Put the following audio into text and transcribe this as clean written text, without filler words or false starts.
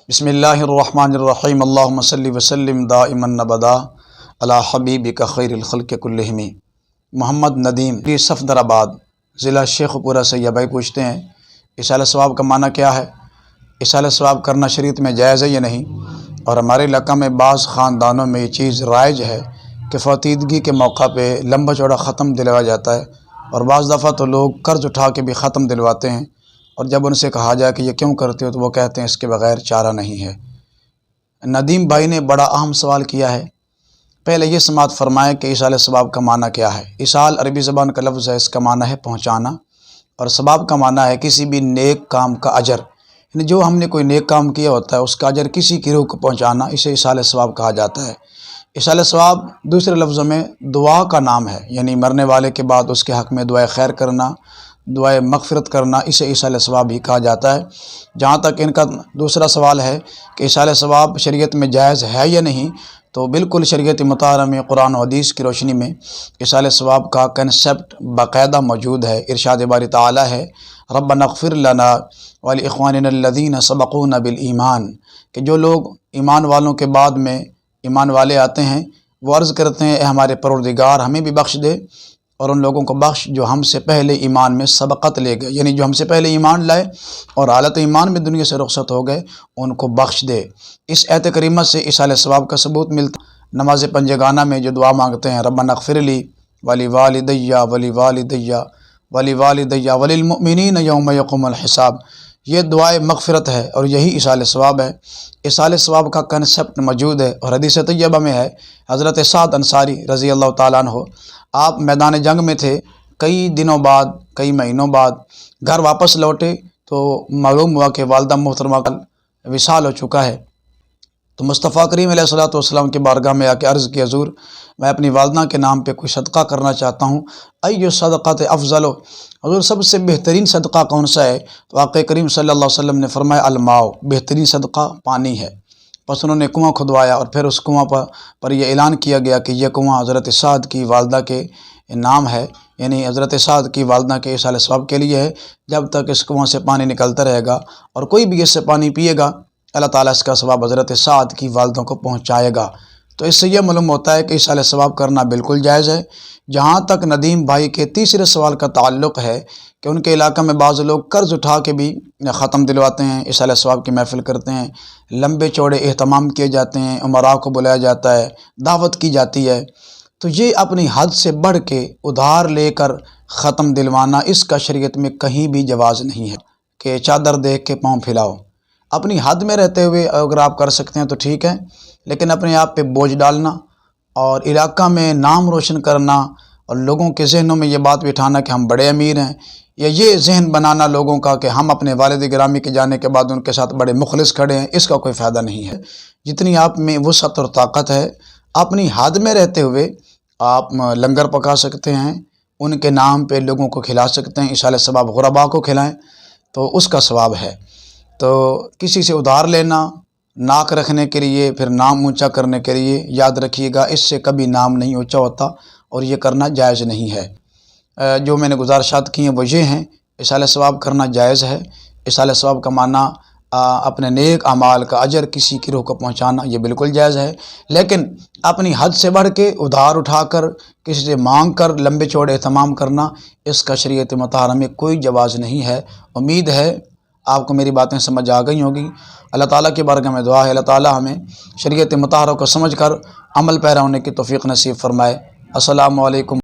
بسم اللہ الرحمن الرحیم اللہم صلی وسلم دائما ابدا علی حبیبک خیر الخلق کلہم۔ محمد ندیم صفدر آباد ضلع شیخ پورہ سے یہ بھائی پوچھتے ہیں اصالہ ثواب کا معنی کیا ہے؟ اصالہ ثواب کرنا شریعت میں جائز ہے یا نہیں؟ اور ہمارے علاقہ میں بعض خاندانوں میں یہ چیز رائج ہے کہ فوتیدگی کے موقع پہ لمبا چوڑا ختم دلوایا جاتا ہے، اور بعض دفعہ تو لوگ قرض اٹھا کے بھی ختم دلواتے ہیں، اور جب ان سے کہا جائے کہ یہ کیوں کرتے ہو تو وہ کہتے ہیں اس کے بغیر چارہ نہیں ہے۔ ندیم بھائی نے بڑا اہم سوال کیا ہے۔ پہلے یہ سماعت فرمائیں کہ اصالہ ثواب کا معنی کیا ہے۔ اصال عربی زبان کا لفظ ہے، اس کا معنی ہے پہنچانا، اور ثواب کا معنی ہے کسی بھی نیک کام کا اجر، یعنی جو ہم نے کوئی نیک کام کیا ہوتا ہے اس کا اجر کسی کی روح کو پہنچانا، اسے اصالہ ثواب کہا جاتا ہے۔ اصالہ ثواب دوسرے لفظوں میں دعا کا نام ہے، یعنی مرنے والے کے بعد اس کے حق میں دعائے خیر کرنا، دعائے مغفرت کرنا، اسے اصالہ ثواب ہی کہا جاتا ہے۔ جہاں تک ان کا دوسرا سوال ہے کہ اصالہ ثواب شریعت میں جائز ہے یا نہیں، تو بالکل شریعت مطہرہ میں قرآن و حدیث کی روشنی میں اصالہ ثواب کا کنسپٹ باقاعدہ موجود ہے۔ ارشاد باری تعالیٰ ہے ربنا اغفر لنا ولاخواننا الذین سبقونا بالایمان، کہ جو لوگ ایمان والوں کے بعد میں ایمان والے آتے ہیں وہ عرض کرتے ہیں اے ہمارے پروردگار ہمیں بھی بخش دے، اور ان لوگوں کو بخش جو ہم سے پہلے ایمان میں سبقت لے گئے، یعنی جو ہم سے پہلے ایمان لائے اور حالت ایمان میں دنیا سے رخصت ہو گئے ان کو بخش دے۔ اس آیت کریمہ سے اصالہ ثواب کا ثبوت ملتا۔ نماز پنجگانہ میں جو دعا مانگتے ہیں ربنا اغفر لی ولی والدی ولی والدی ولی والدی وللمؤمنین یوم یقوم الحساب، یہ دعائے مغفرت ہے اور یہی اصالہ ثواب ہے۔ اصالہ ثواب کا کنسپٹ موجود ہے، اور حدیث طیبہ میں ہے حضرت سعد انصاری رضی اللہ تعالیٰ عنہ، آپ میدان جنگ میں تھے، کئی دنوں بعد کئی مہینوں بعد گھر واپس لوٹے تو معلوم ہوا کہ والدہ محترمہ کا وصال ہو چکا ہے۔ تو مصطفیٰ کریم علیہ الصلوۃ والسلام کے بارگاہ میں آ کے عرض کی حضور میں اپنی والدہ کے نام پہ کوئی صدقہ کرنا چاہتا ہوں، ایو صدقات افضل، حضور سب سے بہترین صدقہ کون سا ہے؟ تو آقا کریم صلی اللہ علیہ وسلم نے فرمایا الماء، بہترین صدقہ پانی ہے۔ پس انہوں نے کنواں کھدوایا اور پھر اس کنواں پر یہ اعلان کیا گیا کہ یہ کنواں حضرت سعد کی والدہ کے نام ہے، یعنی حضرت سعد کی والدہ کے اصالہ ثواب کے لیے ہے۔ جب تک اس کنواں سے پانی نکلتا رہے گا اور کوئی بھی اس سے پانی پیے گا اللہ تعالیٰ اس کا ثواب حضرت سعد کی والدوں کو پہنچائے گا۔ تو اس سے یہ معلوم ہوتا ہے کہ اصالہ ثواب کرنا بالکل جائز ہے۔ جہاں تک ندیم بھائی کے تیسرے سوال کا تعلق ہے کہ ان کے علاقہ میں بعض لوگ قرض اٹھا کے بھی ختم دلواتے ہیں، اصالہ ثواب کی محفل کرتے ہیں، لمبے چوڑے اہتمام کیے جاتے ہیں، امراء کو بلایا جاتا ہے، دعوت کی جاتی ہے، تو یہ اپنی حد سے بڑھ کے ادھار لے کر ختم دلوانا اس کا شریعت میں کہیں بھی جواز نہیں ہے کہ چادر دیکھ کے پاؤں پھیلاؤ۔ اپنی حد میں رہتے ہوئے اگر آپ کر سکتے ہیں تو ٹھیک ہے، لیکن اپنے آپ پہ بوجھ ڈالنا اور علاقہ میں نام روشن کرنا اور لوگوں کے ذہنوں میں یہ بات بٹھانا کہ ہم بڑے امیر ہیں، یا یہ ذہن بنانا لوگوں کا کہ ہم اپنے والد گرامی کے جانے کے بعد ان کے ساتھ بڑے مخلص کھڑے ہیں، اس کا کوئی فائدہ نہیں ہے۔ جتنی آپ میں وسعت اور طاقت ہے اپنی حد میں رہتے ہوئے آپ لنگر پکا سکتے ہیں، ان کے نام پہ لوگوں کو کھلا سکتے ہیں، اصالہ ثواب غرباء کو کھلائیں تو اس کا ثواب ہے۔ تو کسی سے ادھار لینا ناک رکھنے کے لیے، پھر نام اونچا کرنے کے لیے، یاد رکھیے گا اس سے کبھی نام نہیں اونچا ہوتا اور یہ کرنا جائز نہیں ہے۔ جو میں نے گزارشات کی ہیں وہ یہ ہیں، اصالہ ثواب کرنا جائز ہے۔ اصالہ ثواب کا معنی اپنے نیک اعمال کا اجر کسی کی روح کو پہنچانا، یہ بالکل جائز ہے، لیکن اپنی حد سے بڑھ کے ادھار اٹھا کر کسی سے مانگ کر لمبے چوڑے اہتمام کرنا اس کا شریعت مطہرہ میں کوئی جواز نہیں ہے۔ امید ہے آپ کو میری باتیں سمجھ آ گئی ہوں گی۔ اللہ تعالیٰ کی بارگاہ میں دعا ہے اللہ تعالیٰ ہمیں شریعت مطہرہ کو سمجھ کر عمل پیرا ہونے کی توفیق نصیب فرمائے۔ السلام علیکم۔